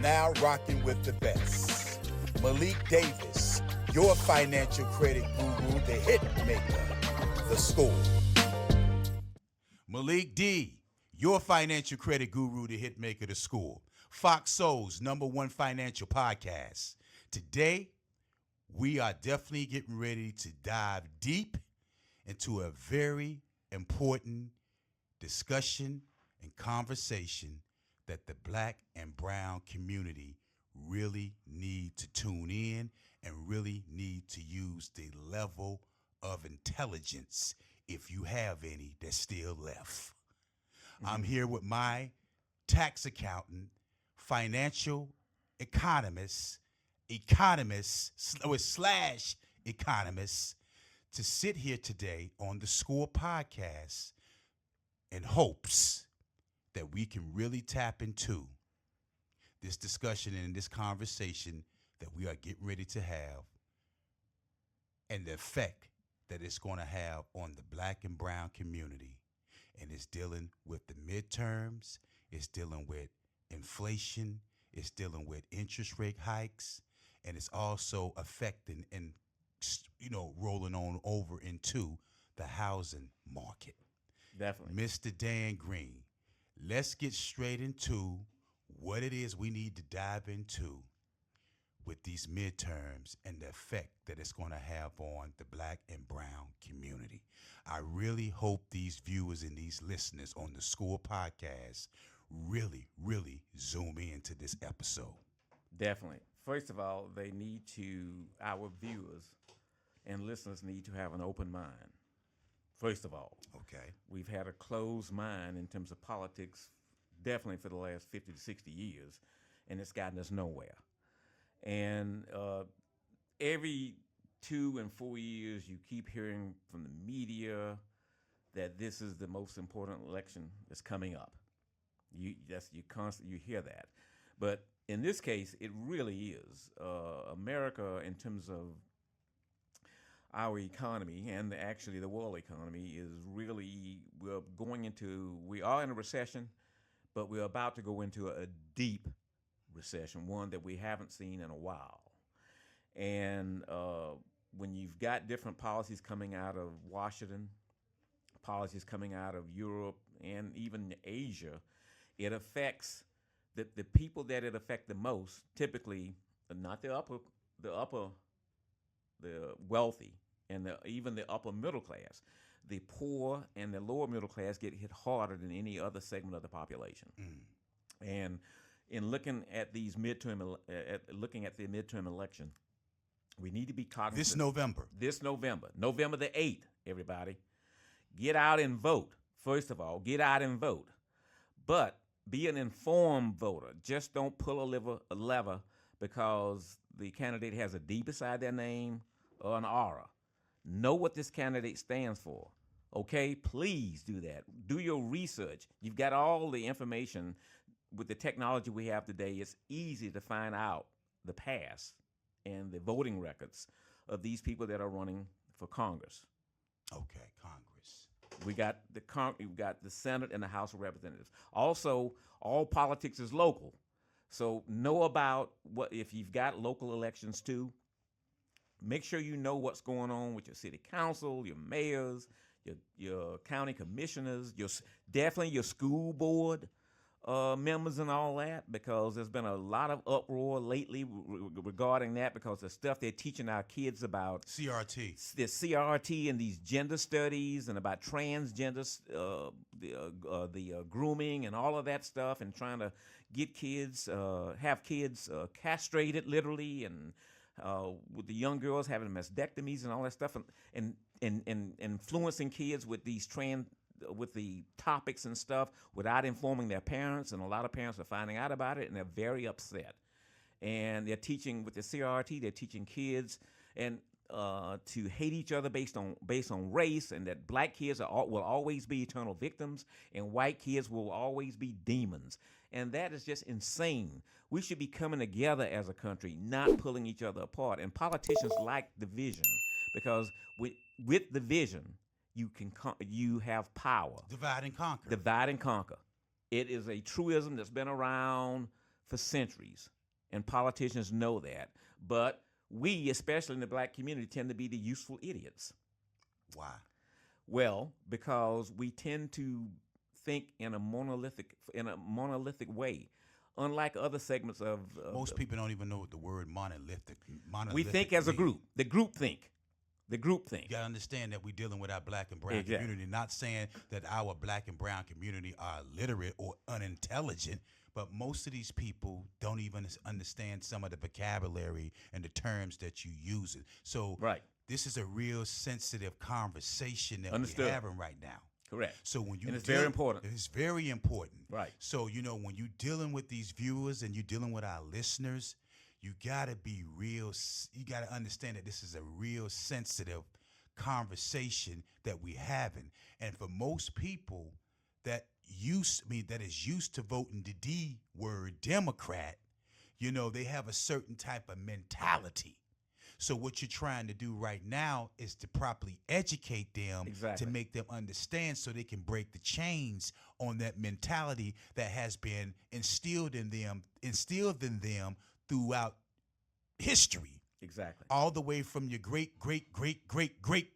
now rocking with the best. Malik Davis, your financial credit guru, the hit maker, the score. Malik D, your financial credit guru, the hit maker, the score. Fox Soul's #1 financial podcast. Today, we are definitely getting ready to dive deep into a very important discussion and conversation that the black and brown community really need to tune in and really need to use the level of intelligence, if you have any, that's still left. I'm here with my tax accountant, financial economist slash economist, to sit here today on the Score podcast in hopes that we can really tap into this discussion and this conversation that we are getting ready to have and the effect that it's going to have on the black and brown community. And it's dealing with the midterms, it's dealing with inflation, it's dealing with interest rate hikes, and it's also affecting and, rolling on over into the housing market. Definitely. Mr. Dan Green, let's get straight into what it is we need to dive into with these midterms and the effect that it's going to have on the black and brown community. I really hope these viewers and these listeners on the Score podcast really, really zoom into this episode. Definitely. First of all, our viewers and listeners need to have an open mind. First of all. Okay. We've had a closed mind in terms of politics definitely for the last 50 to 60 years, and it's gotten us nowhere. And every 2 and 4 years, you keep hearing from the media that this is the most important election that's coming up. You hear that, but in this case, it really is. America, in terms of our economy and actually the world economy, is really we are in a recession, but we're about to go into a deep recession, one that we haven't seen in a while. And when you've got different policies coming out of Washington, policies coming out of Europe, and even Asia, it affects the people that it affects the most. Typically, not the wealthy, and even the upper middle class. The poor and the lower middle class get hit harder than any other segment of the population. And in looking at these looking at the midterm election, we need to be cognizant. This November, November the 8th, everybody. Get out and vote. First of all, get out and vote. But be an informed voter. Just don't pull a lever because the candidate has a D beside their name or an aura. Know what this candidate stands for. Okay? Please do that. Do your research. You've got all the information. With the technology we have today, it's easy to find out the past and the voting records of these people that are running for Congress. Okay, Congress. We got the Senate and the House of Representatives. Also, all politics is local. So know about if you've got local elections too. Make sure you know what's going on with your city council, your mayors, your county commissioners, definitely your school board members and all that, because there's been a lot of uproar lately regarding that, because the stuff they're teaching our kids about CRT, the CRT and these gender studies and about transgenders, the grooming and all of that stuff, and trying to get kids, have kids castrated literally, and with the young girls having mastectomies and all that stuff, and influencing kids with with the topics and stuff without informing their parents, and a lot of parents are finding out about it, and they're very upset. And they're teaching with the CRT, they're teaching kids and to hate each other based on race, and that black kids will always be eternal victims, and white kids will always be demons. And that is just insane. We should be coming together as a country, not pulling each other apart. And politicians like division, because with division, you have power. Divide and conquer. Divide and conquer. It is a truism that's been around for centuries, and politicians know that. But we, especially in the black community, tend to be the useful idiots. Why? Well, because we tend to think in a monolithic way, unlike other segments of. Most people don't even know what the word monolithic. We think as a group. The group think. You gotta understand that we're dealing with our black and brown community. Not saying that our black and brown community are illiterate or unintelligent, but most of these people don't even understand some of the vocabulary and the terms that you use. So this is a real sensitive conversation that we're having right now. Correct. So when you and it's very important. It's very important. Right. So when you're dealing with these viewers and you're dealing with our listeners, you gotta be real. You gotta understand that this is a real sensitive conversation that we're having, and for most people that is used to voting the D word Democrat, they have a certain type of mentality. So what you're trying to do right now is to properly educate them to make them understand so they can break the chains on that mentality that has been instilled in them throughout history. Exactly. All the way from your great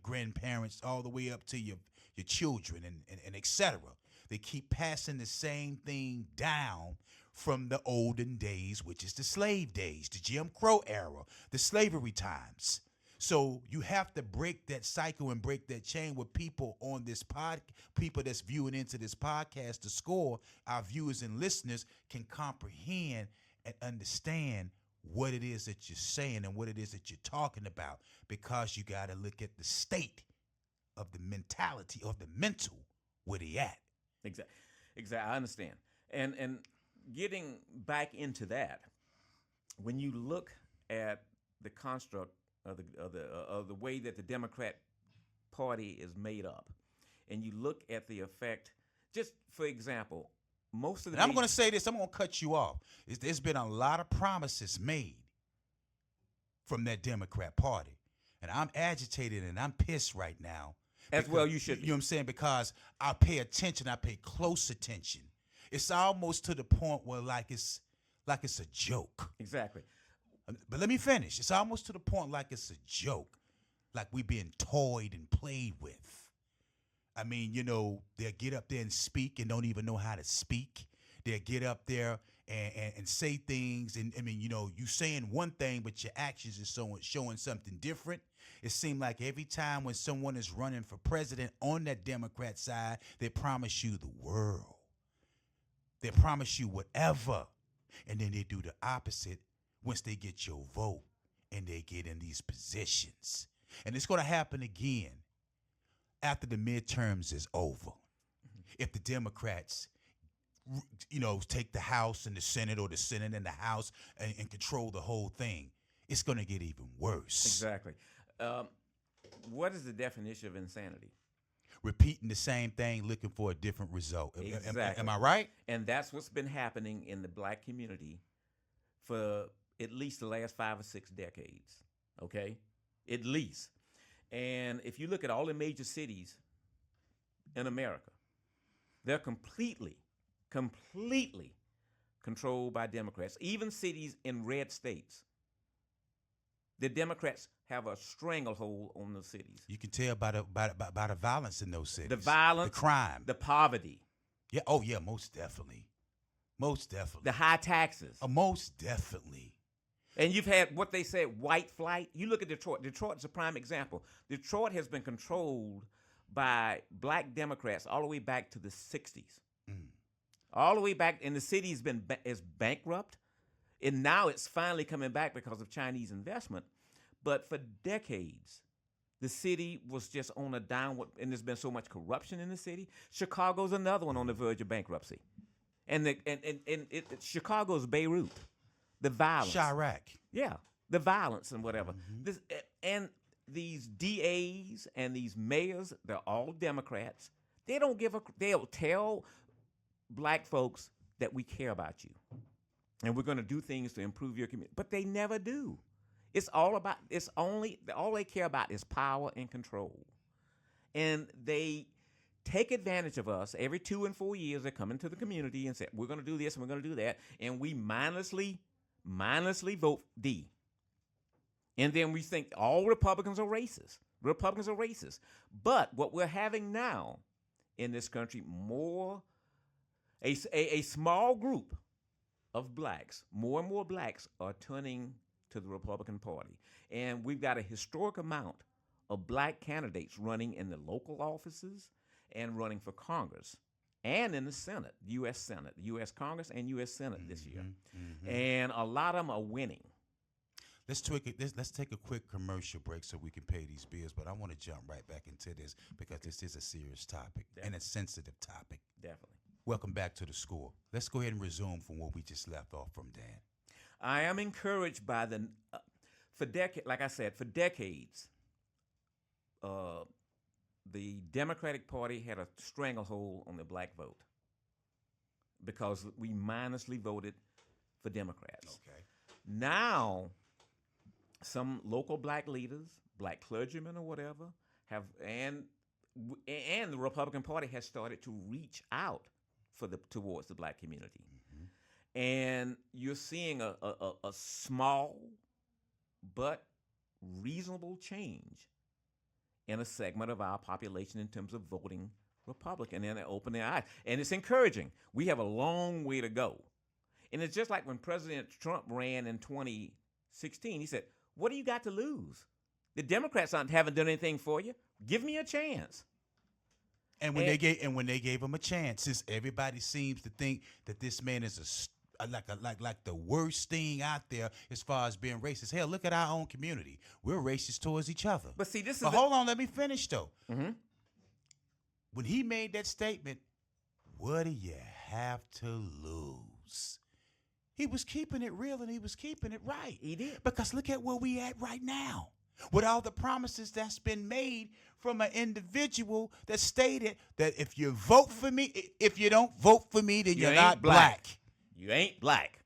grandparents all the way up to your children and et cetera. They keep passing the same thing down from the olden days, which is the slave days, the Jim Crow era, the slavery times. So you have to break that cycle and break that chain with people on this people that's viewing into this podcast to score. Our viewers and listeners can comprehend and understand what it is that you're saying and what it is that you're talking about, because you got to look at the state of the mentality of the mental where they at. Exactly. I understand. And getting back into that, when you look at the construct of the way that the Democrat Party is made up, and you look at the effect, just for example, most of the. And I'm going to say this. I'm going to cut you off. There's been a lot of promises made from that Democrat Party, and I'm agitated and I'm pissed right now. As well, you should. You know what I'm saying? Because I pay attention. I pay close attention. It's almost to the point where it's a joke. Exactly. But let me finish. It's almost to the point like it's a joke, like we being toyed and played with. I mean, they'll get up there and speak and don't even know how to speak. They'll get up there and say things, and I mean, you saying one thing, but your actions is showing something different. It seems like every time when someone is running for president on that Democrat side, they promise you the world. They promise you whatever, and then they do the opposite once they get your vote and they get in these positions. And it's going to happen again after the midterms is over. If the Democrats, take the House and the Senate, or the Senate and the House and control the whole thing, it's going to get even worse. Exactly. What is the definition of insanity? Repeating the same thing, looking for a different result. Exactly. Am I right? And that's what's been happening in the black community for at least the last 5 or 6 decades. Okay? At least. And if you look at all the major cities in America, they're completely controlled by Democrats. Even cities in red states, the Democrats have a stranglehold on the cities. You can tell by the violence in those cities. The violence, the crime, the poverty. Yeah. Oh, yeah. Most definitely. The high taxes. Most definitely. And you've had what they said, white flight. You look at Detroit. Detroit's a prime example. Detroit has been controlled by black Democrats all the way back to the 60s. All the way back, and the city's been is bankrupt. And now it's finally coming back because of Chinese investment. But for decades, the city was just on a downward, and there's been so much corruption in the city. Chicago's another one on the verge of bankruptcy. And Chicago's Beirut. The violence. Chirac. Yeah, the violence and whatever. And these DAs and these mayors, they're all Democrats. They don't they'll tell black folks that we care about you and we're going to do things to improve your community, but they never do. All they care about is power and control. And they take advantage of us. Every 2 and 4 years, they come into the community and say, we're going to do this and we're going to do that. And we mindlessly vote D. And then we think all Republicans are racist. Republicans are racist. But what we're having now in this country, a small group of blacks, more and more blacks are turning to the Republican Party. And we've got a historic amount of black candidates running in the local offices and running for Congress and in the Senate, U.S. Senate, U.S. Congress and U.S. Senate this year. And a lot of them are winning. Let's take a quick commercial break so we can pay these bills, but I want to jump right back into this because this is a serious topic and a sensitive topic. Definitely. Welcome back to the school. Let's go ahead and resume from where we just left off from, Dan. I am encouraged by for decades, the Democratic Party had a stranglehold on the black vote because we mindlessly voted for Democrats. Okay. Now, some local black leaders, black clergymen or whatever, and the Republican Party has started to reach out towards the black community. And you're seeing a small but reasonable change in a segment of our population in terms of voting Republican, and they open their eyes. And it's encouraging. We have a long way to go. And it's just like when President Trump ran in 2016, he said, what do you got to lose? The Democrats haven't done anything for you. Give me a chance. And when they gave him a chance, since everybody seems to think that this man is like the worst thing out there as far as being racist. Hell, look at our own community. We're racist towards each other. But see, hold on, let me finish though. When he made that statement, what do you have to lose? He was keeping it real and he was keeping it right. He did. Because look at where we at right now. With all the promises that's been made from an individual that stated that if you vote for me, if you don't vote for me, then you're not black. You ain't black.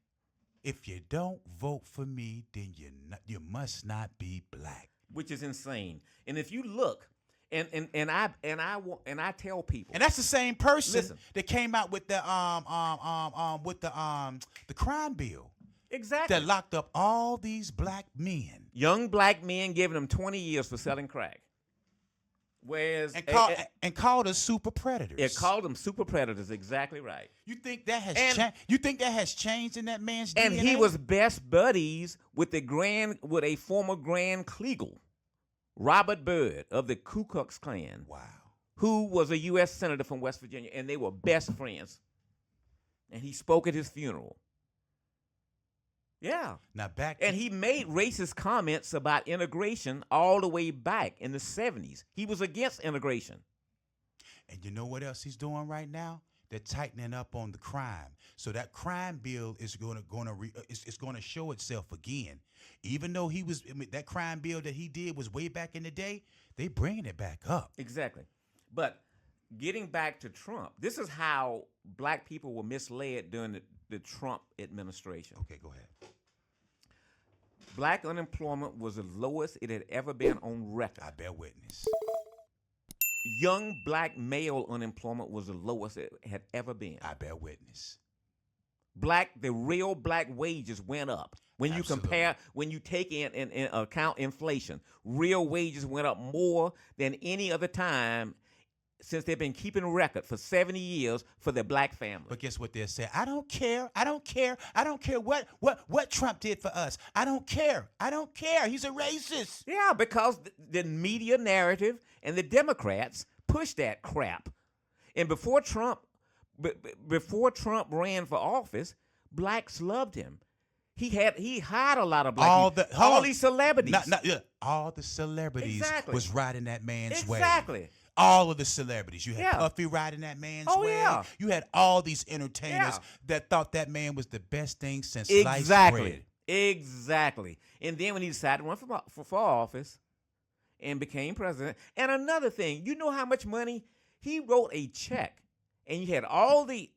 If you don't vote for me, then you must not be black. Which is insane. And if you look, and I tell people, and that's the same person listen, that came out with the crime bill. Exactly. That locked up all these black men. Young black men, giving them 20 years for selling crack. Whereas and called us super predators. It called them super predators. Exactly right. You think that has changed? You think that has changed in that man's DNA? And he was best buddies with a former Grand Kleagle, Robert Byrd of the Ku Klux Klan. Wow. Who was a U.S. senator from West Virginia, and they were best friends. And he spoke at his funeral. Yeah. Now and he made racist comments about integration all the way back in the 70s. He was against integration. And you know what else he's doing right now? They're tightening up on the crime. So that crime bill is going to show itself again. Even though that crime bill that he did was way back in the day, they bringing it back up. Exactly. But getting back to Trump, this is how black people were misled during the Trump administration. Okay, go ahead. Black unemployment was the lowest it had ever been on record. I bear witness. Young black male unemployment was the lowest it had ever been. I bear witness. The real black wages went up. When you when you take in account inflation, real wages went up more than any other time since they've been keeping a record for 70 years for the black family. But guess what they're saying? I don't care what Trump did for us. I don't care. He's a racist. Yeah, because the media narrative and the Democrats pushed that crap. And before Trump ran for office, blacks loved him. He hired a lot of black people. All these celebrities. All the celebrities was riding that man's way. Exactly. All of the celebrities. You had Puffy riding that man's way. Yeah. You had all these entertainers that thought that man was the best thing since sliced bread. Exactly. And then when he decided to run for office and became president. And another thing, you know how much money? He wrote a check. And you had all the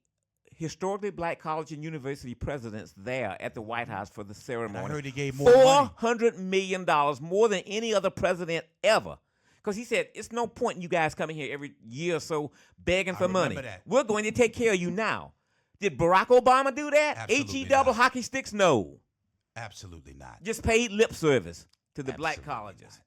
historically black college and university presidents there at the White House for the ceremony. And I heard he gave more money. $400 million, more than any other president ever. Because he said, it's no point in you guys coming here every year or so begging for money. that. We're going to take care of you now. Did Barack Obama do that? Absolutely H-E-double not. hockey sticks? No. Absolutely not. Just paid lip service to the black Absolutely colleges.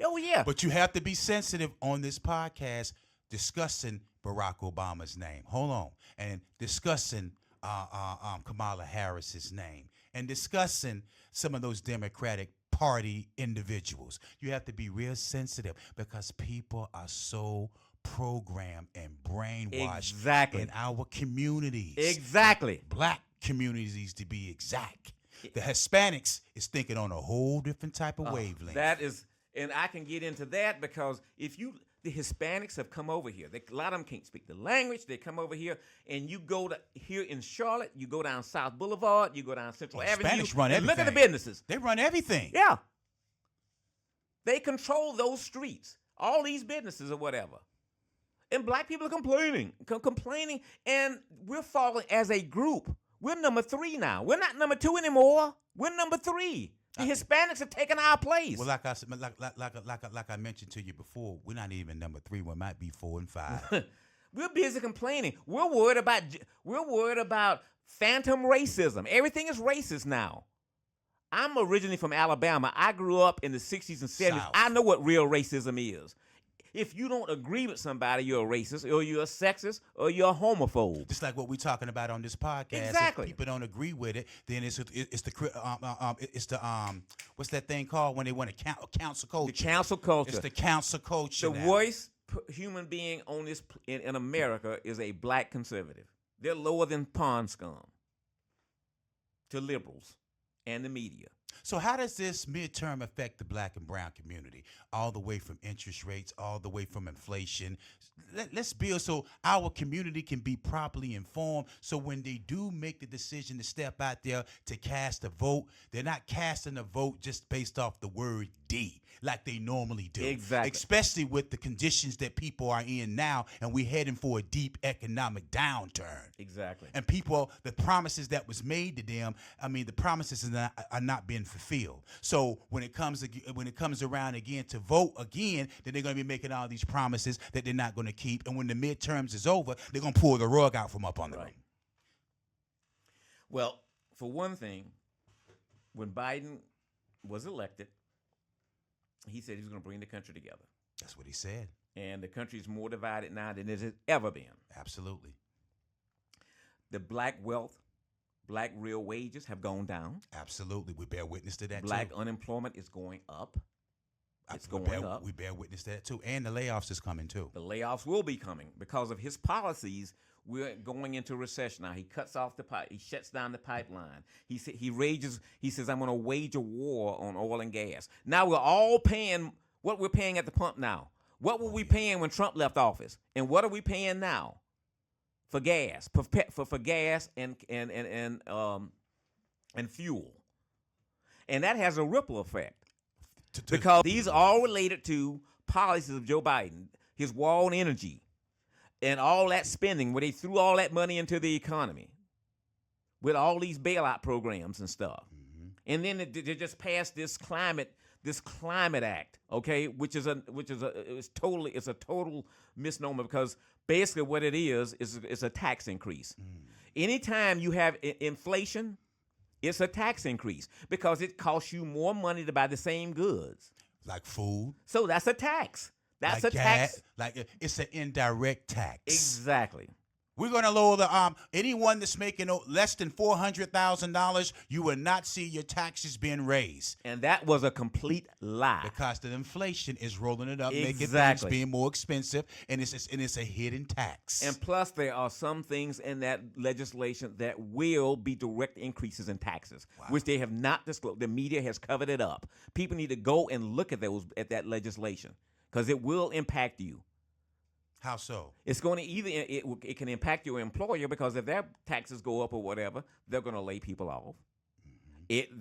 Oh, yeah. But you have to be sensitive on this podcast discussing Barack Obama's name. Hold on. And discussing Kamala Harris's name. And discussing some of those Democratic Party individuals. You have to be real sensitive because people are so programmed and brainwashed Exactly. in our communities. Exactly. Black communities, to be exact. The Hispanics is thinking on a whole different type of wavelength. That is, and I can get into that because the Hispanics have come over here. A lot of them can't speak the language. They come over here, and you go to here in Charlotte, you go down South Boulevard, you go down Central Avenue. Hispanics run and look at the everything. businesses. They run everything. Yeah. They control those streets, all these businesses or whatever. And black people are complaining, and we're falling as a group. We're number 3 now. We're not number 2 anymore. We're number 3. The Hispanics have taken our place. Well, like I said, like I mentioned to you before, we're not even number 3. We might be 4 and 5. We're busy complaining. We're worried about phantom racism. Everything is racist now. I'm originally from Alabama. I grew up in the 60s and 70s. South. I know what real racism is. If you don't agree with somebody, you're a racist, or you're a sexist, or you're a homophobe. Just like what we're talking about on this podcast. Exactly. If people don't agree with it, then it's the what's that thing called when they want to council culture? The council culture. It's the council culture. The now. worst human being on this in America is a black conservative. They're lower than pond scum to liberals and the media. So how does this midterm affect the black and brown community? All the way from interest rates, all the way from inflation. Let's build so our community can be properly informed. So when they do make the decision to step out there to cast a vote, they're not casting a vote just based off the word D like they normally do. Exactly. Especially with the conditions that people are in now, and we're heading for a deep economic downturn. Exactly. And people, the promises that was made to them, I mean, the promises are not being fulfilled. So when it comes around again to vote again, then they're going to be making all these promises that they're not going to keep. And when the midterms is over, they're going to pull the rug out from up under them. Well, for one thing, when Biden was elected, he said he was going to bring the country together. That's what he said. And the country is more divided now than it has ever been. Absolutely. The black wealth, black real wages have gone down. Absolutely. We bear witness to that, Black too. unemployment is going up. It's We going up. We bear witness to that, too. And the layoffs is coming, too. The layoffs will be coming because of his policies. We're going into recession now. He cuts off the pipe. He shuts down the pipeline. He says, I'm going to wage a war on oil and gas. Now we're all paying what we're paying at the pump now. What were we paying when Trump left office? And what are we paying now for gas, for gas and fuel? And that has a ripple effect because these are all related to policies of Joe Biden, his war on energy, and all that spending where they threw all that money into the economy with all these bailout programs and stuff. Mm-hmm. And then they just passed this climate act, okay, which is a total misnomer because basically what it is a tax increase. Anytime you have inflation, it's a tax increase because it costs you more money to buy the same goods. Like food. So that's a tax. That's like a tax. Like it's an indirect tax. Exactly. We're going to lower the anyone that's making less than $400,000, you will not see your taxes being raised. And that was a complete lie. Because the inflation is rolling it up, making Exactly. things being more expensive, and it's a hidden tax. And plus, there are some things in that legislation that will be direct increases in taxes, which they have not disclosed. The media has covered it up. People need to go and look at that legislation because it will impact you. How so? It's going to it can impact your employer because if their taxes go up or whatever, they're going to lay people off. Mm-hmm.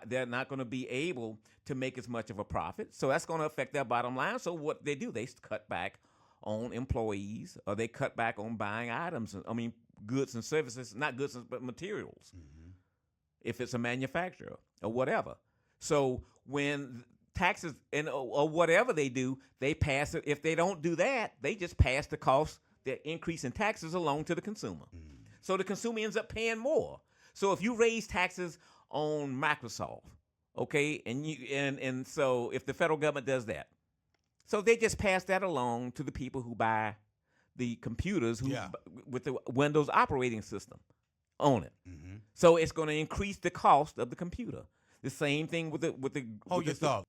They're not going to be able to make as much of a profit, so that's going to affect their bottom line. So what they do, they cut back on employees, or they cut back on buying items. Goods and services, not goods but materials. Mm-hmm. If it's a manufacturer or whatever. So when taxes or whatever they do, they pass it. If they don't do that, they just pass the cost, the increase in taxes along to the consumer. So the consumer ends up paying more. So if you raise taxes on Microsoft, okay, and so if the federal government does that, so they just pass that along to the people who buy the computers with the Windows operating system on it. So it's going to increase the cost of the computer. The same thing with the. Hold your thought.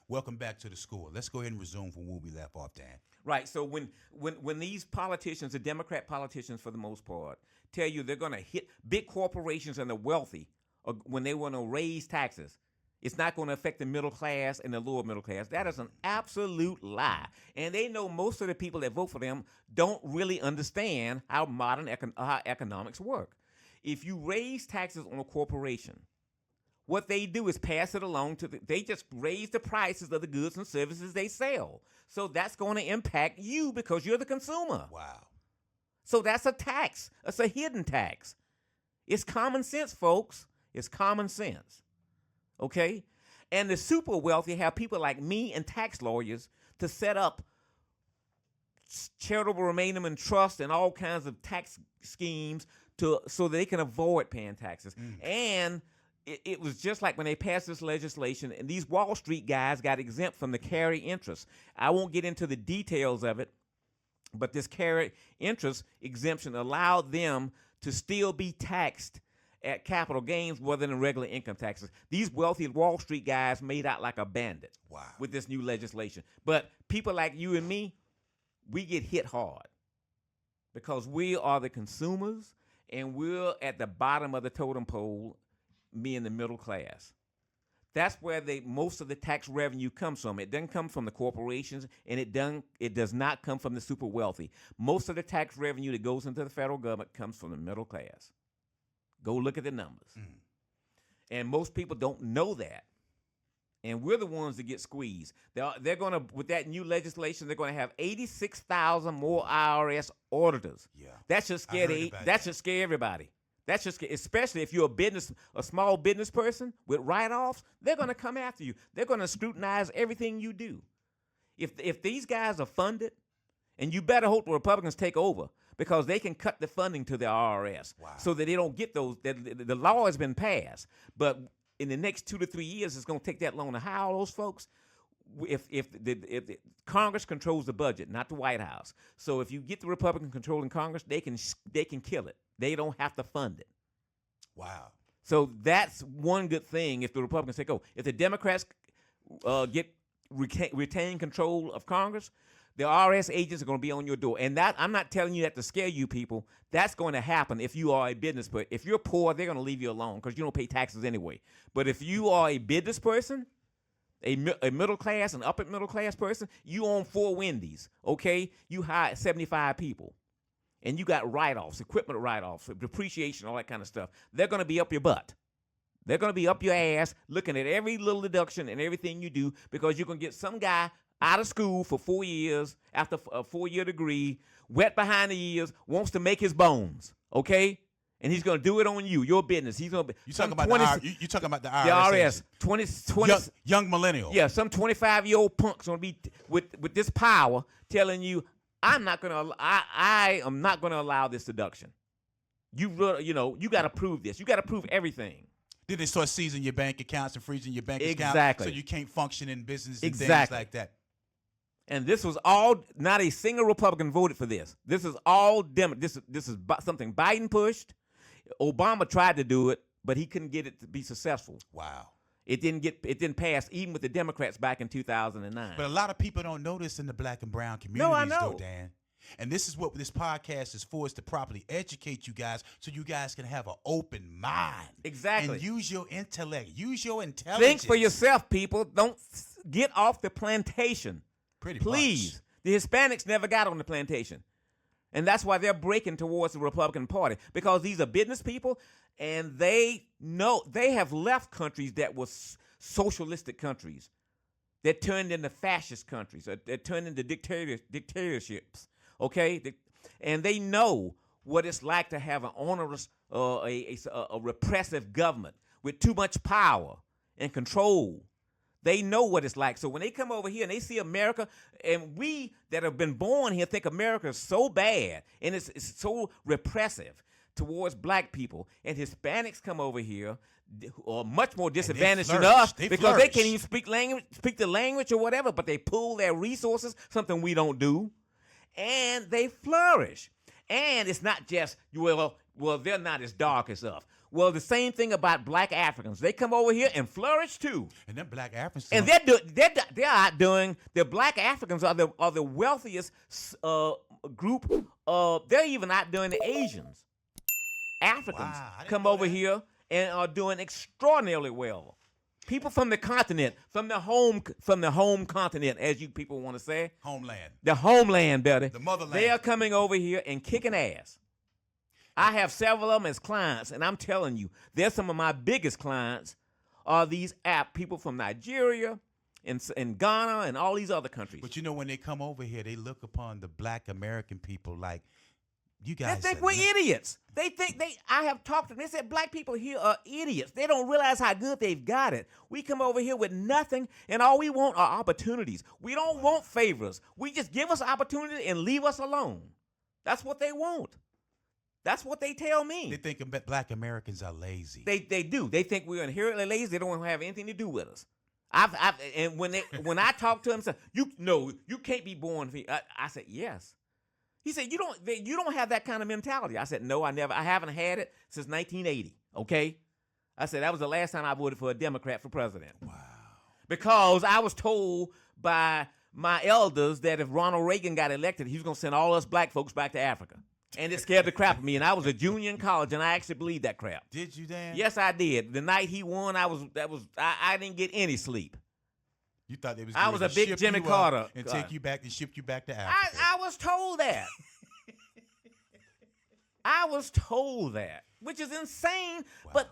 Welcome back to the school. Let's go ahead and resume from where we left off, Dan. Right. So when these politicians, the Democrat politicians for the most part, tell you they're going to hit big corporations and the wealthy when they want to raise taxes, it's not going to affect the middle class and the lower middle class. That is an absolute lie. And they know most of the people that vote for them don't really understand how modern economics work. If you raise taxes on a corporation, what they do is pass it along they just raise the prices of the goods and services they sell. So that's going to impact you because you're the consumer. Wow. So that's a tax. It's a hidden tax. It's common sense, folks. It's common sense. Okay? And the super wealthy have people like me and tax lawyers to set up charitable remainder trust and all kinds of tax schemes so they can avoid paying taxes. And it was just like when they passed this legislation, and these Wall Street guys got exempt from the carry interest. I won't get into the details of it, but this carry interest exemption allowed them to still be taxed at capital gains rather than regular income taxes. These wealthy Wall Street guys made out like a bandit with this new legislation. But people like you and me, we get hit hard because we are the consumers and we're at the bottom of the totem pole, me in the middle class. That's where most of the tax revenue comes from. It doesn't come from the corporations, and it does not come from the super wealthy. Most of the tax revenue that goes into the federal government comes from the middle class. Go look at the numbers. And most people don't know that. And we're the ones that get squeezed. They're going to, with that new legislation, they're going to have 86,000 more IRS auditors. Yeah. That should scare everybody. That's just, especially if you're a small business person with write-offs, they're going to come after you. They're going to scrutinize everything you do. If these guys are funded, and you better hope the Republicans take over because they can cut the funding to the IRS so that they don't get those. The law has been passed, but in the next 2 to 3 years, it's going to take that long to hire all those folks. If the Congress controls the budget, not the White House. So if you get the Republican controlling Congress, they can kill it. They don't have to fund it. Wow. So that's one good thing if the Republicans take over. If the Democrats retain control of Congress, the IRS agents are going to be on your door. And that I'm not telling you that to scare you people. That's going to happen if you are a business person. If you're poor, they're going to leave you alone because you don't pay taxes anyway. But if you are a business person, a middle class and upper middle class person, you own 4 Wendy's, okay? You hired 75 people. And you got write-offs, equipment write-offs, depreciation, all that kind of stuff. They're going to be up your butt. They're going to be up your ass looking at every little deduction and everything you do because you're going to get some guy out of school for 4 years after a 4-year degree, wet behind the ears, wants to make his bones, okay? And he's going to do it on you, your business. He's going to be. You talking about the IRS? The IRS, young millennial. Yeah, some 25-year-old punk's going to be with this power telling you, I am not going to allow this deduction. You got to prove this. You got to prove everything. Then they start seizing your bank accounts and freezing your bank account so you can't function in business and things like that. And this was all, not a single Republican voted for this. This is all Democrat. This is something Biden pushed. Obama tried to do it, but he couldn't get it to be successful. Wow. It didn't pass even with the Democrats back in 2009. But a lot of people don't know this in the black and brown communities, no, I know. though, Dan. And this is what this podcast is for, is to properly educate you guys so you guys can have an open mind. Exactly. And use your intellect. Use your intelligence. Think for yourself, people. Don't get off the plantation. Please. Much. The Hispanics never got on the plantation. And that's why they're breaking towards the Republican Party, because these are business people, and they know they have left countries that were socialistic countries that turned into fascist countries, that turned into dictatorships, okay? And they know what it's like to have an onerous, a repressive government with too much power and control They know what it's like. So when they come over here and they see America, and we that have been born here think America is so bad and it's so repressive towards black people, and Hispanics come over here are much more disadvantaged than us because they can't even speak the language or whatever, but they pull their resources, something we don't do, and they flourish. And it's not just, well, they're not as dark as us. Well, the same thing about black Africans. They come over here and flourish too. And then black Africans. And they're outdoing the black Africans are the wealthiest group. They're even outdoing the Asians. Africans come over here and are doing extraordinarily well. People from the continent, from the home continent, as you people want to say. Homeland. The homeland, better. The motherland. They are coming over here and kicking ass. I have several of them as clients, and I'm telling you, they're some of my biggest clients are these people from Nigeria and Ghana and all these other countries. But you know, when they come over here, they look upon the black American people like, you guys. They think we're idiots. I have talked to them. They said black people here are idiots. They don't realize how good they've got it. We come over here with nothing, and all we want are opportunities. We don't want favors. We just give us opportunity and leave us alone. That's what they want. That's what they tell me. They think black Americans are lazy. They do. They think we're inherently lazy. They don't have anything to do with us. And when I talk to them, say, you can't be born here. I said, yes. He said, you don't have that kind of mentality. I said, no, I haven't had it since 1980. Okay. I said that was the last time I voted for a Democrat for president. Wow. Because I was told by my elders that if Ronald Reagan got elected, he was going to send all us black folks back to Africa. And it scared the crap of me. And I was a junior in college, and I actually believed that crap. Did you, Dan? Yes, I did. The night he won, I didn't get any sleep. You thought they was I was a big Jimmy Carter and take you back and ship you back to Africa. I was told that. I was told that, which is insane. Wow. But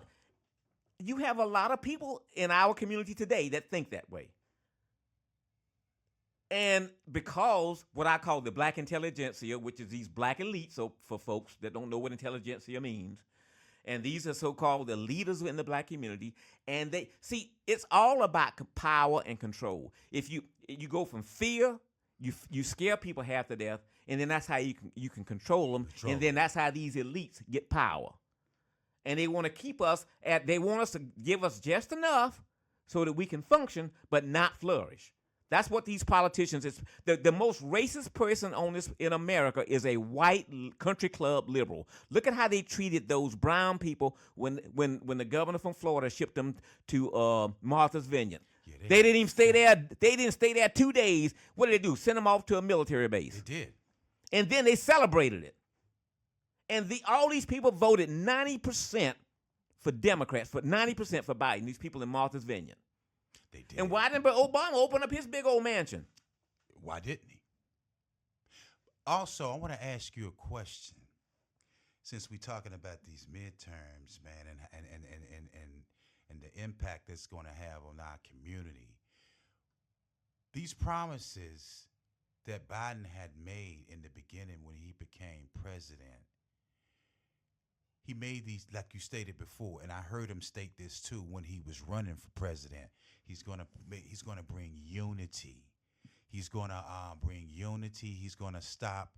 you have a lot of people in our community today that think that way. And because what I call the black intelligentsia, which is these black elites, so for folks that don't know what intelligentsia means, and these are so-called the leaders in the black community, and they see it's all about power and control. If you go from fear, you scare people half to death, and then that's how you can control them, and then that's how these elites get power. And they want to keep us they want us to give us just enough so that we can function, but not flourish. That's what these politicians is. The most racist person on this in America is a white country club liberal. Look at how they treated those brown people when the governor from Florida shipped them to Martha's Vineyard. Yeah, they didn't even stay there. They didn't stay there 2 days. What did they do? Send them off to a military base. They did. And then they celebrated it. And all these people voted 90% for Democrats, for 90% for Biden. These people in Martha's Vineyard. They did. And why didn't Obama open up his big old mansion? Why didn't he? Also, I want to ask you a question. Since we're talking about these midterms, man, and the impact that's going to have on our community, these promises that Biden had made in the beginning when he became president, he made these, like you stated before, and I heard him state this too when he was running for president. He's gonna bring unity. He's gonna bring unity. He's gonna stop.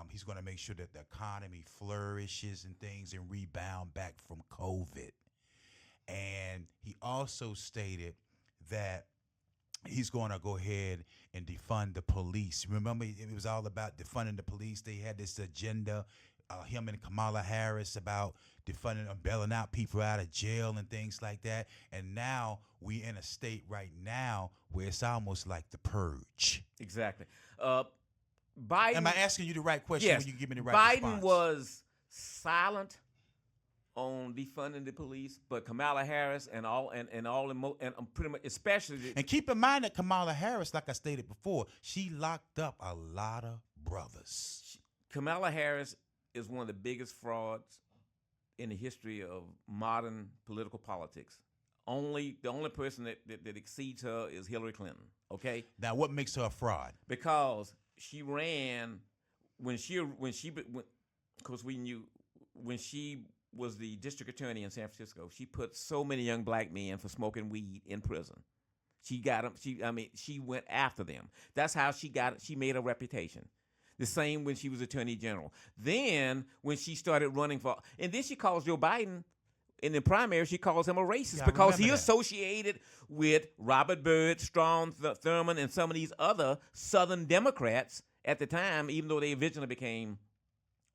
He's gonna make sure that the economy flourishes and things and rebound back from COVID. And he also stated that he's going to go ahead and defund the police. Remember, it was all about defunding the police. They had this agenda, him and Kamala Harris, about defunding and bailing out people out of jail and things like that. And now we in a state right now where it's almost like the purge. Exactly. Biden. Am I asking you the right question? Yes. When you give me the right Biden response? was silent on defunding the police, but Kamala Harris and pretty much, especially. And keep in mind that Kamala Harris, like I stated before, she locked up a lot of brothers. Kamala Harris is one of the biggest frauds in the history of modern political politics. The only person that exceeds her is Hillary Clinton. Okay. Now, what makes her a fraud? Because she ran when she was the district attorney in San Francisco. She put so many young black men for smoking weed in prison. She got them. She went after them. That's how she got it. She made a reputation. The same when she was Attorney General. Then when she started running for, and then she calls Joe Biden in the primary. She calls him a racist because he associated with Robert Byrd, Strom Thurmond, and some of these other Southern Democrats at the time, even though they originally became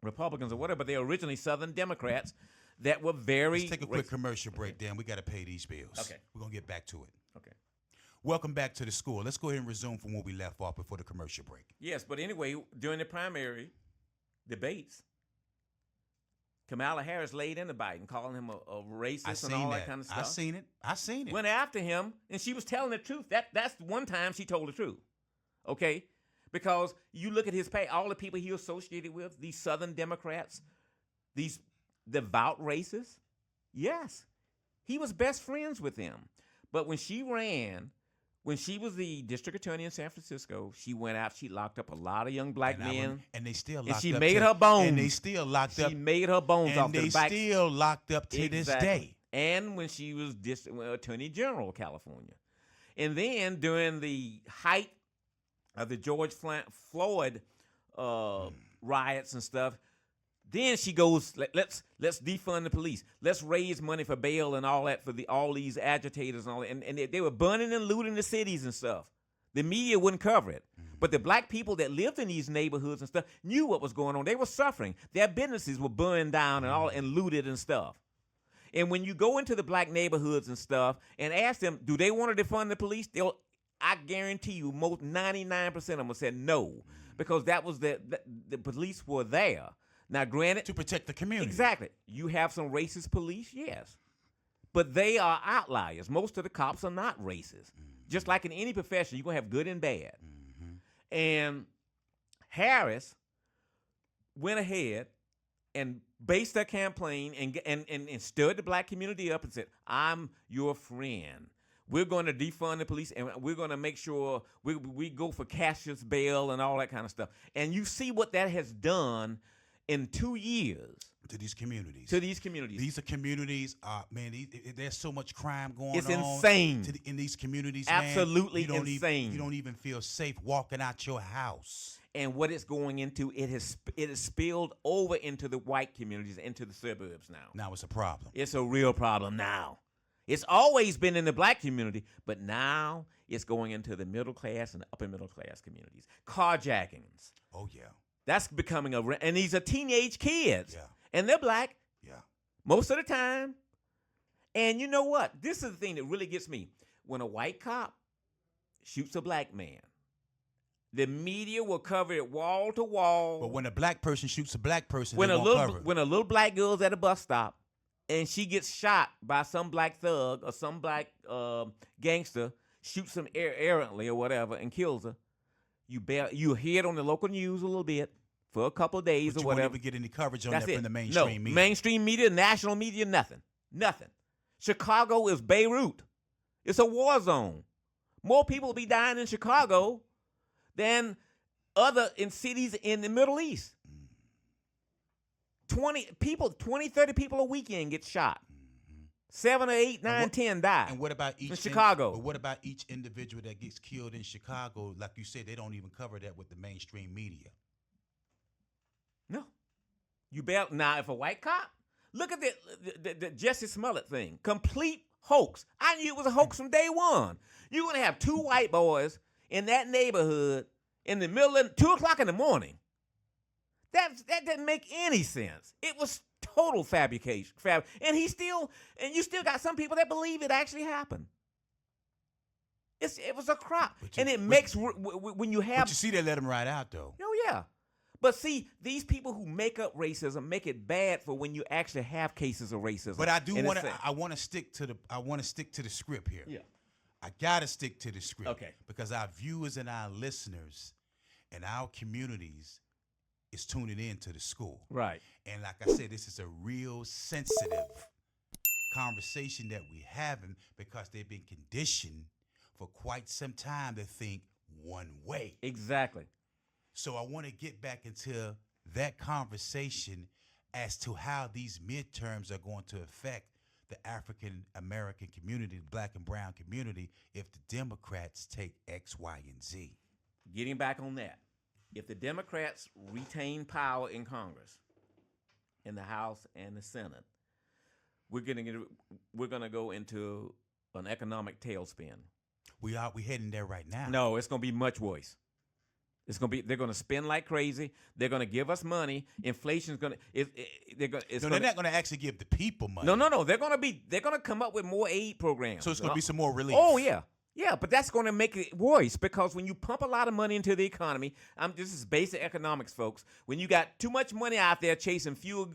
Republicans or whatever. But they were originally Southern Democrats that were very. Let's take a quick commercial break, Dan. We got to pay these bills. Okay. We're going to get back to it. Okay. Welcome back to the school. Let's go ahead and resume from where we left off before the commercial break. Yes, but anyway, during the primary debates, Kamala Harris laid into Biden, calling him a racist and all that kind of stuff. I seen it. Went after him, and she was telling the truth. That's one time she told the truth. Okay? Because you look at his pay, all the people he associated with, these Southern Democrats, these devout racists, yes, he was best friends with them. But when she ran, when she was the district attorney in San Francisco, she went out. She locked up a lot of young black men, and they still locked and she up. made her bones. And they still locked up. She made her bones off the back. And they still locked up to this day. And when she was Attorney General of California, and then during the height of the George Floyd riots and stuff. Then she goes, let's defund the police. Let's raise money for bail and all that for all these agitators and all that. And they were burning and looting the cities and stuff. The media wouldn't cover it. Mm-hmm. But the black people that lived in these neighborhoods and stuff knew what was going on. They were suffering. Their businesses were burned down and all and looted and stuff. And when you go into the black neighborhoods and stuff and ask them, do they want to defund the police? I guarantee you, most 99% of them will say no, because that was the police were there. Now, granted, to protect the community. Exactly. You have some racist police, yes. But they are outliers. Most of the cops are not racist. Mm-hmm. Just like in any profession, you're going to have good and bad. Mm-hmm. And Harris went ahead and based her campaign and stirred the black community up and said, I'm your friend. We're going to defund the police, and we're going to make sure we go for cashier's bail and all that kind of stuff. And you see what that has done in 2 years. To these communities. These are communities, man, there's so much crime going on. It's insane. In these communities, Absolutely man. insane. You don't even feel safe walking out your house. And what it's going into, it has spilled over into the white communities, into the suburbs now. Now it's a problem. It's a real problem now. It's always been in the black community, but now it's going into the middle class and upper middle class communities. Carjackings. Oh, yeah. That's becoming and these are teenage kids. Yeah. And they're black. Yeah. Most of the time. And you know what? This is the thing that really gets me. When a white cop shoots a black man, the media will cover it wall to wall. But when a black person shoots a black person, when they won't cover it. When a little black girl's at a bus stop and she gets shot by some black thug or some black gangster, shoots him errantly or whatever and kills her, you hear it on the local news a little bit for a couple of days but or whatever. You won't even get any coverage on That's that it. from the mainstream media. Mainstream media, national media, nothing. Chicago is Beirut. It's a war zone. More people will be dying in Chicago than in cities in the Middle East. 20, 30 people a weekend get shot. 7 or 8, 9, 10 die. And what about each in Chicago? But what about each individual that gets killed in Chicago? Like you said, they don't even cover that with the mainstream media. No. Now, if a white cop, look at the Jesse Smollett thing. Complete hoax. I knew it was a hoax from day one. You're going to have two white boys in that neighborhood in the middle of 2 o'clock in the morning. That didn't make any sense. It was total fabrication. And you still got some people that believe it actually happened. It was a crop. When you have. But you see, they let them ride out though. Oh yeah. But see, these people who make up racism make it bad for when you actually have cases of racism. But I want to stick to the script here. Yeah. I got to stick to the script. Okay. Because our viewers and our listeners and our communities is tuning in to the school. Right. And like I said, this is a real sensitive conversation that we're having because they've been conditioned for quite some time to think one way. Exactly. So I want to get back into that conversation as to how these midterms are going to affect the African American community, the black and brown community, if the Democrats take X, Y, and Z? Getting back on that, if the Democrats retain power in Congress, in the House and the Senate, we're gonna go into an economic tailspin. We heading there right now. No, it's gonna be much worse. They're gonna spend like crazy. They're gonna give us money. Inflation's gonna. They're not gonna actually give the people money. No. They're gonna come up with more aid programs. So it's gonna be some more relief. Oh yeah. Yeah, but that's going to make it worse because when you pump a lot of money into the economy, this is basic economics, folks. When you got too much money out there chasing few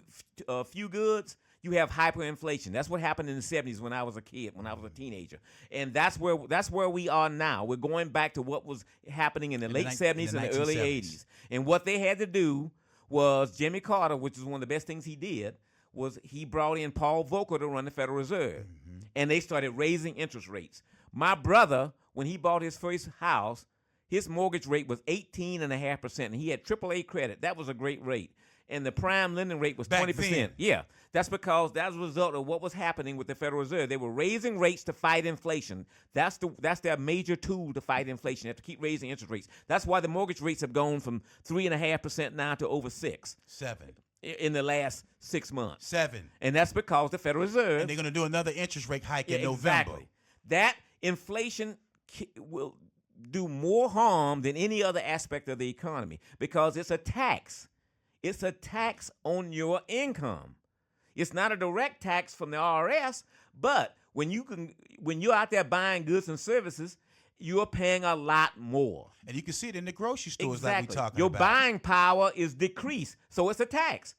goods, you have hyperinflation. That's what happened in the 70s when I was a kid, when I was a teenager, and that's where we are now. We're going back to what was happening in the late 70s and the early 80s, and what they had to do was Jimmy Carter, which is one of the best things he did, was he brought in Paul Volcker to run the Federal Reserve, and they started raising interest rates. My brother, when he bought his first house, his mortgage rate was 18.5%, and he had AAA credit. That was a great rate. And the prime lending rate was 20%. Yeah, that's because that's a result of what was happening with the Federal Reserve. They were raising rates to fight inflation. That's their major tool to fight inflation. They have to keep raising interest rates. That's why the mortgage rates have gone from 3.5% now to over 6%. 7%. In the last 6 months. 7%. And that's because the Federal Reserve. And they're going to do another interest rate hike in November. Exactly. That inflation will do more harm than any other aspect of the economy because it's a tax. It's a tax on your income. It's not a direct tax from the IRS, but when you're out there buying goods and services, you're paying a lot more. And you can see it in the grocery stores exactly. like we're talking your about. Your buying power is decreased, so it's a tax.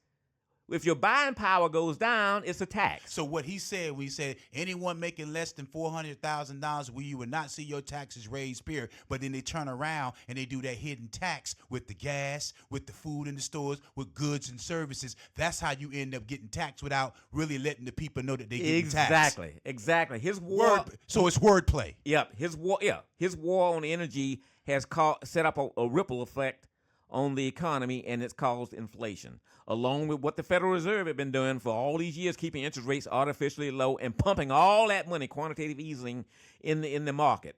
If your buying power goes down, it's a tax. So what he said, when he said anyone making less than $400,000, you will not see your taxes raised, period. But then they turn around and they do that hidden tax with the gas, with the food in the stores, with goods and services. That's how you end up getting taxed without really letting the people know that they're getting taxed. Exactly. His war. So it's wordplay. Yep. His war on energy has set up a ripple effect on the economy, and it's caused inflation, along with what the Federal Reserve had been doing for all these years, keeping interest rates artificially low and pumping all that money, quantitative easing, in the market,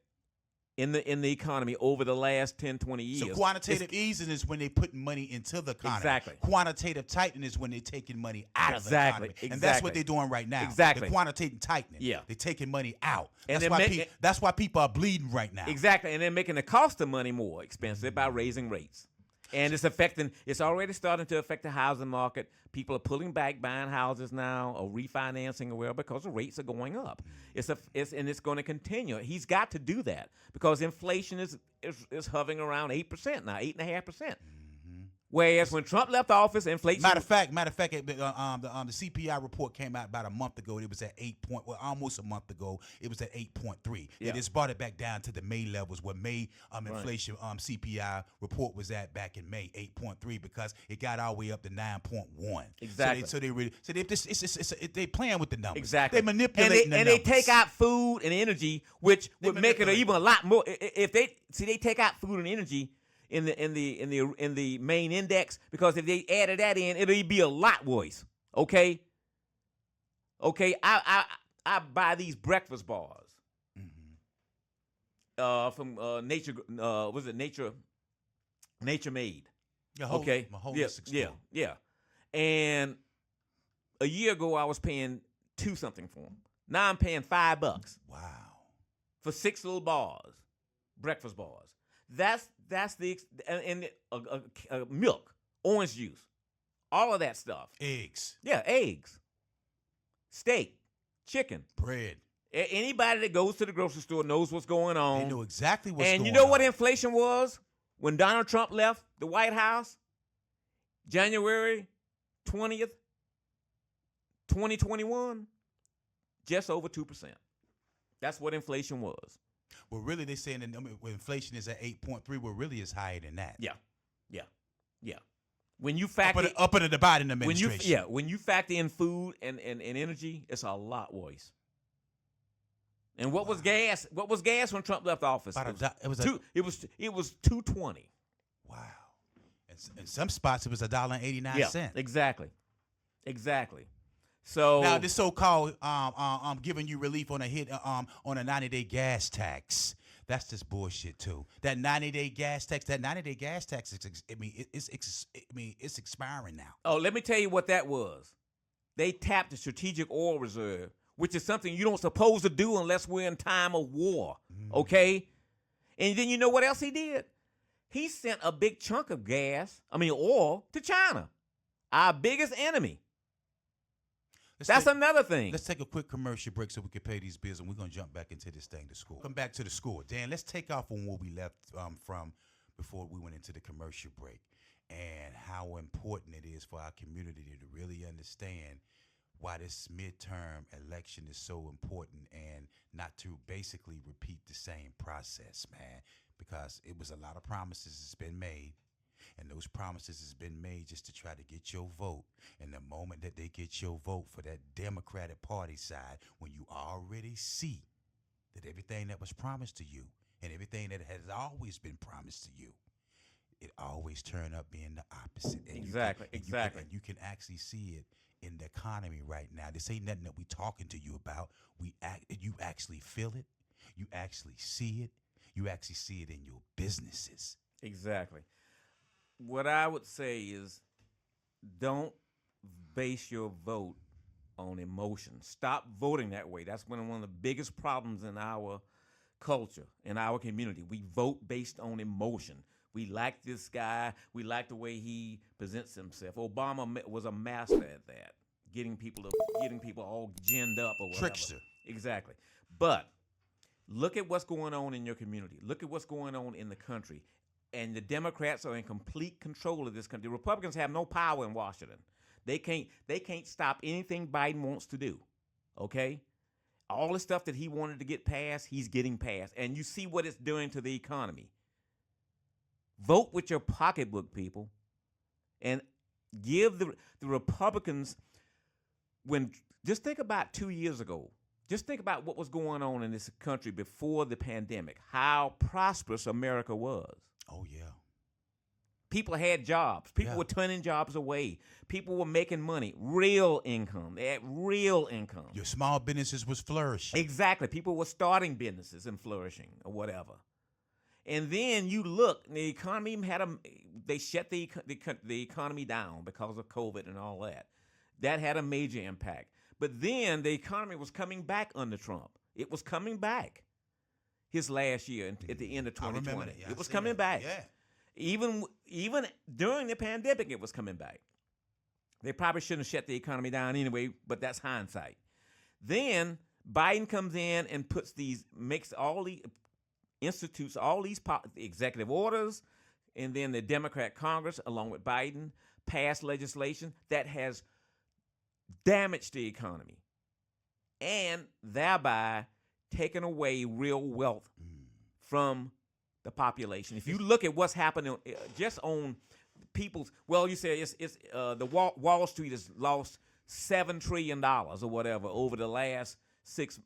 in the economy over the last 10, 20 years. So quantitative easing is when they put money into the economy. Exactly. Quantitative tightening is when they're taking money out of the economy. And that's what they're doing right now. Exactly. The quantitative tightening. Yeah. They're taking money out. And that's why people are bleeding right now. Exactly. And they're making the cost of money more expensive by raising rates. And it's already starting to affect the housing market. People are pulling back, buying houses now, or refinancing or whatever because the rates are going up. And it's going to continue. He's got to do that because inflation is hovering around 8% now, 8.5%. Whereas when Trump left office, inflation. Matter of fact, the CPI report came out about a month ago. It was at almost a month ago. It was at 8.3. Yeah. They just brought it back down to the May levels where May inflation CPI report was at back in May, 8.3, because it got all the way up to 9.1. Exactly. They playing with the numbers. Exactly. They manipulating the numbers. And they take out food and energy, which would make it even a lot more. If they take out food and energy in the main index, because if they added that in, it'll be a lot worse. Okay. I buy these breakfast bars from Nature. Was it Nature Made? Okay. My holistic store. Yeah. And a year ago I was paying $2 something for them. Now I'm paying $5. Wow. For 6 little bars, breakfast bars. That's the milk, orange juice, all of that stuff. Eggs. Yeah, eggs, steak, chicken, bread. Anybody that goes to the grocery store knows what's going on. They know exactly what's going on. And you know what inflation was when Donald Trump left the White House? January 20th, 2021, just over 2%. That's what inflation was. Well, really, they're saying that when inflation is at 8.3, well, really it's higher than that. Yeah. When you factor up in the Biden administration. When you factor in food and energy, it's a lot worse. And what was gas? What was gas when Trump left office? It was $2.20. Wow. In some spots, it was $1.89. Yeah, exactly. So now this so-called giving you relief on a 90-day gas tax. That's just bullshit too. That 90-day gas tax. It's expiring now. Oh, let me tell you what that was. They tapped the strategic oil reserve, which is something you don't supposed to do unless we're in time of war. Okay? And then you know what else he did? He sent a big chunk of oil to China, our biggest enemy. That's another thing. Let's take a quick commercial break so we can pay these bills, and we're going to jump back into this thing, the school. Come back to the school. Dan, let's take off on where we left from before we went into the commercial break, and how important it is for our community to really understand why this midterm election is so important, and not to basically repeat the same process, man, because it was a lot of promises that's been made. And those promises has been made just to try to get your vote. And the moment that they get your vote for that Democratic Party side, when you already see that everything that was promised to you and everything that has always been promised to you, it always turned up being the opposite. And Exactly. You can actually see it in the economy right now. This ain't nothing that we talking to you about. You actually feel it. You actually see it. You actually see it in your businesses. Exactly. What I would say is, don't base your vote on emotion. Stop voting that way. That's one of the biggest problems in our culture, in our community. We vote based on emotion. We like this guy. We like the way he presents himself. Obama was a master at that, getting people all ginned up or whatever. Trickster. Exactly. But look at what's going on in your community. Look at what's going on in the country. And the Democrats are in complete control of this country. The Republicans have no power in Washington. They can't stop anything Biden wants to do. Okay? All the stuff that he wanted to get passed, he's getting passed. And you see what it's doing to the economy. Vote with your pocketbook, people. And give the Republicans, just think about 2 years ago. Just think about what was going on in this country before the pandemic, how prosperous America was. Oh, yeah. People had jobs. People were turning jobs away. People were making money, real income. They had real income. Your small businesses was flourishing. Exactly. People were starting businesses and flourishing or whatever. And then you look, the economy they shut the economy down because of COVID and all that. That had a major impact. But then the economy was coming back under Trump. It was coming back his last year at the end of 2020. It was coming back. Yeah. Even during the pandemic, it was coming back. They probably shouldn't have shut the economy down anyway, but that's hindsight. Then Biden comes in and institutes all these executive orders, and then the Democrat Congress, along with Biden, passed legislation that has damaged the economy and thereby taken away real wealth from the population. If you look at what's happening just on people's, you say it's the Wall Street has lost $7 trillion or whatever over the last 6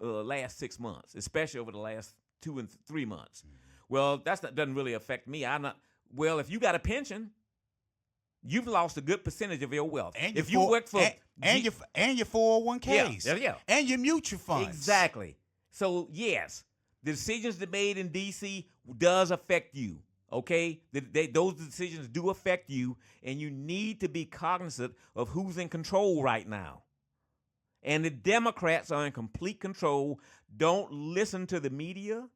months, especially over the last 2 and 3 months. Well, doesn't really affect me. If you got a pension, you've lost a good percentage of your wealth. And if you work for your 401ks, and your mutual funds. Exactly. So yes, the decisions that made in D.C. does affect you. Okay, those decisions do affect you, and you need to be cognizant of who's in control right now. And the Democrats are in complete control. Don't listen to the media,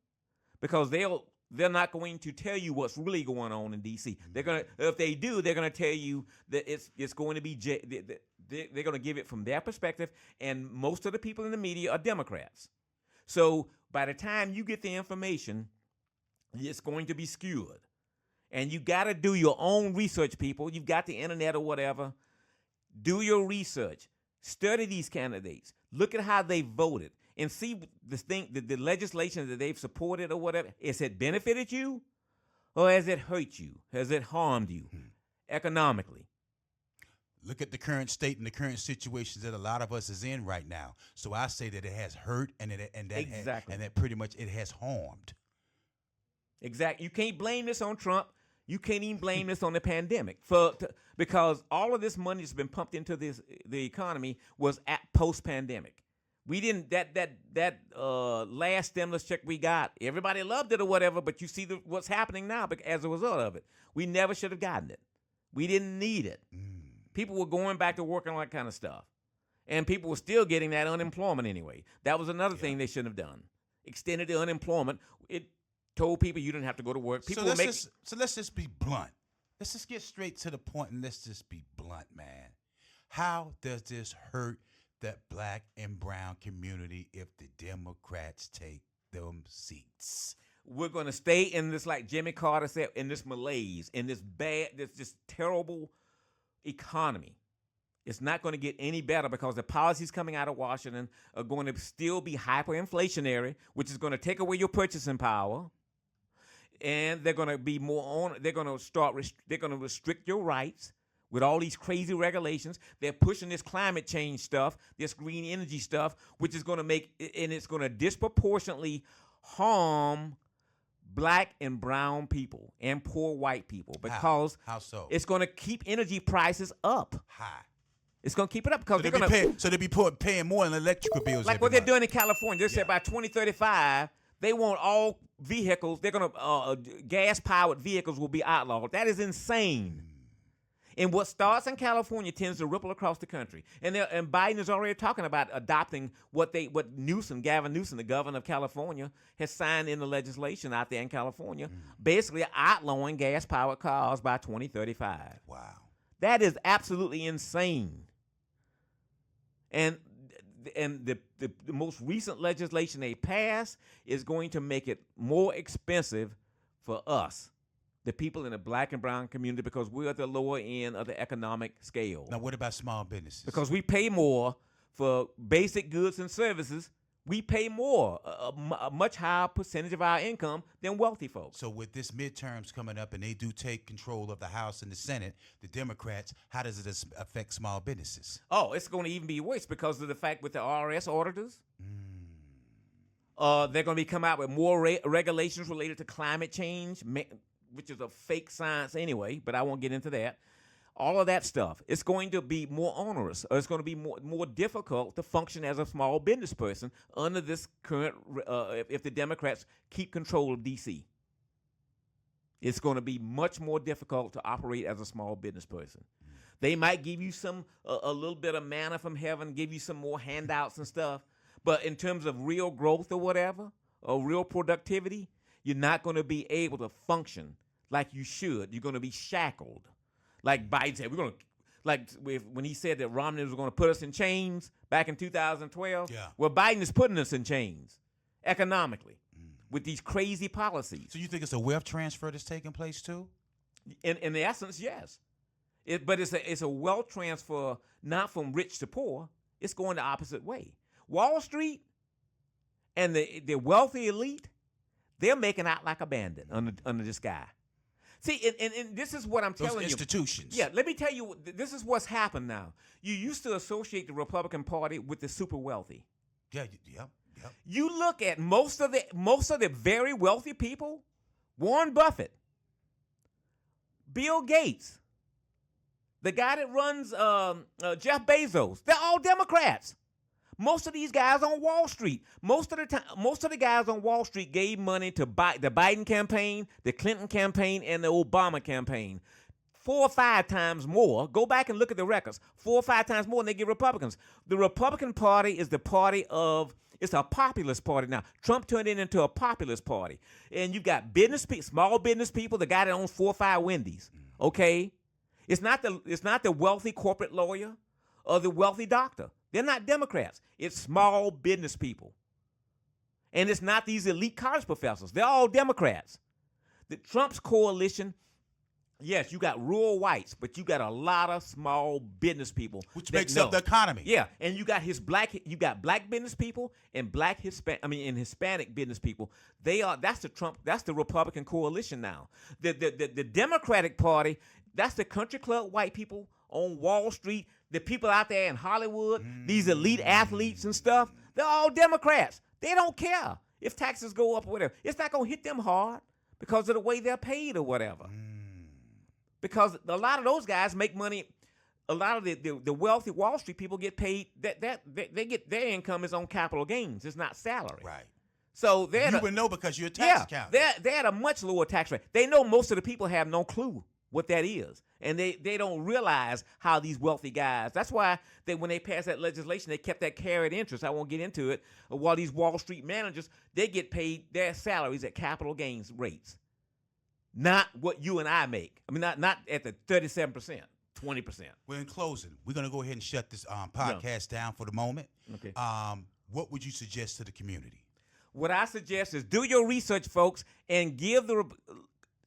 because they're not going to tell you what's really going on in D.C. If they do, they're gonna tell you that it's going to be they're gonna give it from their perspective, and most of the people in the media are Democrats. So by the time you get the information, it's going to be skewed. And you got to do your own research, people. You've got the internet or whatever. Do your research. Study these candidates. Look at how they voted and see the legislation that they've supported or whatever. Has it benefited you, or has it hurt you? Has it harmed you economically? Look at the current state and the current situations that a lot of us is in right now. So I say that it has hurt and that pretty much it has harmed. Exactly. You can't blame this on Trump. You can't even blame this on the pandemic because all of this money that's been pumped into the economy was at post-pandemic. We didn't that last stimulus check we got. Everybody loved it or whatever, but you see what's happening now as a result of it. We never should have gotten it. We didn't need it. People were going back to work and all that kind of stuff, and people were still getting that unemployment anyway. That was another thing they shouldn't have done. Extended the unemployment. It told people you didn't have to go to work. People so let's just be blunt. Let's just get straight to the point and let's just be blunt, man. How does this hurt that black and brown community if the Democrats take them seats? We're going to stay in this, like Jimmy Carter said, in this malaise, in this terrible economy. It's not going to get any better because the policies coming out of Washington are going to still be hyperinflationary, which is going to take away your purchasing power. And they're going to be they're going to restrict your rights with all these crazy regulations. They're pushing this climate change stuff, this green energy stuff, which is going to it's going to disproportionately harm black and brown people and poor white people because How so? It's going to keep energy prices up. High. It's going to keep it up because they're going to paying more in electrical bills. Like what they're doing in California. They said by 2035, they want all vehicles. They're going to gas-powered vehicles will be outlawed. That is insane. And what starts in California tends to ripple across the country. And Biden is already talking about adopting what Gavin Newsom, the governor of California, has signed in the legislation out there in California, basically outlawing gas-powered cars by 2035. Wow. That is absolutely insane. And the most recent legislation they passed is going to make it more expensive for us, the people in the black and brown community, because we're at the lower end of the economic scale. Now, what about small businesses? Because we pay more for basic goods and services. We pay more, a much higher percentage of our income than wealthy folks. So with this midterms coming up and they do take control of the House and the Senate, the Democrats, how does it affect small businesses? Oh, it's going to even be worse because of the fact with the IRS auditors. They're going to be come out with more regulations related to climate change, which is a fake science anyway, but I won't get into that. All of that stuff. It's going to be more onerous, or it's going to be more difficult to function as a small business person under this current, if the Democrats keep control of D.C. It's going to be much more difficult to operate as a small business person. They might give you a little bit of manna from heaven, give you some more handouts and stuff, but in terms of real growth or whatever, or real productivity, you're not going to be able to function like you should. You're going to be shackled. Like Biden said, when he said that Romney was going to put us in chains back in 2012, well, Biden is putting us in chains economically with these crazy policies. So you think it's a wealth transfer that's taking place too? In the essence, yes. But it's a wealth transfer not from rich to poor. It's going the opposite way. Wall Street and the wealthy elite, they're making out like a bandit under this guy. See, and this is what I'm telling you. Institutions. Yeah, let me tell you, this is what's happened now. You used to associate the Republican Party with the super wealthy. Yeah. You look at most of the very wealthy people, Warren Buffett, Bill Gates, the guy that runs Jeff Bezos, they're all Democrats. Most of these guys on Wall Street, most of the guys on Wall Street gave money to the Biden campaign, the Clinton campaign, and the Obama campaign. 4 or 5 times more. Go back and look at the records. 4 or 5 times more than they give Republicans. The Republican Party is it's a populist party now. Trump turned it into a populist party. And you've got small business people, the guy that owns 4 or 5 Wendy's. Okay? It's not the wealthy corporate lawyer or the wealthy doctor. They're not Democrats. It's small business people. And it's not these elite college professors. They're all Democrats. The Trump's coalition, yes, you got rural whites, but you got a lot of small business people. Which makes up the economy. Yeah, and you got black business people and Hispanic business people. That's the Republican coalition now. The Democratic Party, that's the country club white people on Wall Street, the people out there in Hollywood, these elite athletes and stuff, they're all Democrats. They don't care if taxes go up or whatever. It's not going to hit them hard because of the way they're paid or whatever. because a lot of those guys make money. A lot of the wealthy Wall Street people get paid they get their income is on capital gains. It's not salary. Right. So You would know because you're a tax accountant. They're at a much lower tax rate. They know most of the people have no clue what that is. And they don't realize how these wealthy guys, that's why when they passed that legislation, they kept that carried interest. I won't get into it. While these Wall Street managers, they get paid their salaries at capital gains rates. Not what you and I make. I mean, not at the 37%. 20%. Well, in closing, we're going to go ahead and shut this podcast down for the moment. Okay. What would you suggest to the community? What I suggest is do your research, folks, and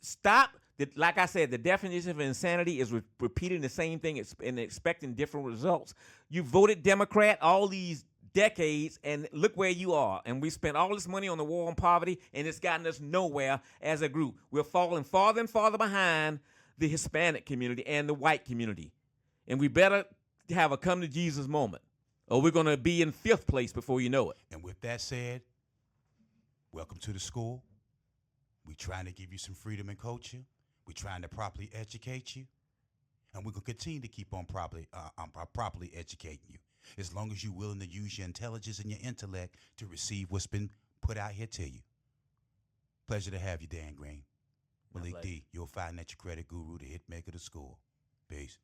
stop. Like I said, the definition of insanity is repeating the same thing and expecting different results. You voted Democrat all these decades, and look where you are. And we spent all this money on the war on poverty, and it's gotten us nowhere as a group. We're falling farther and farther behind the Hispanic community and the white community. And we better have a come to Jesus moment, or we're going to be in 5th place before you know it. And with that said, welcome to the school. We're trying to give you some freedom and culture. We're trying to properly educate you. And we're going to continue to keep on properly educating you, as long as you're willing to use your intelligence and your intellect to receive what's been put out here to you. Pleasure to have you, Dan Green. Malik D, your financial credit guru, the hit maker of the school. Peace.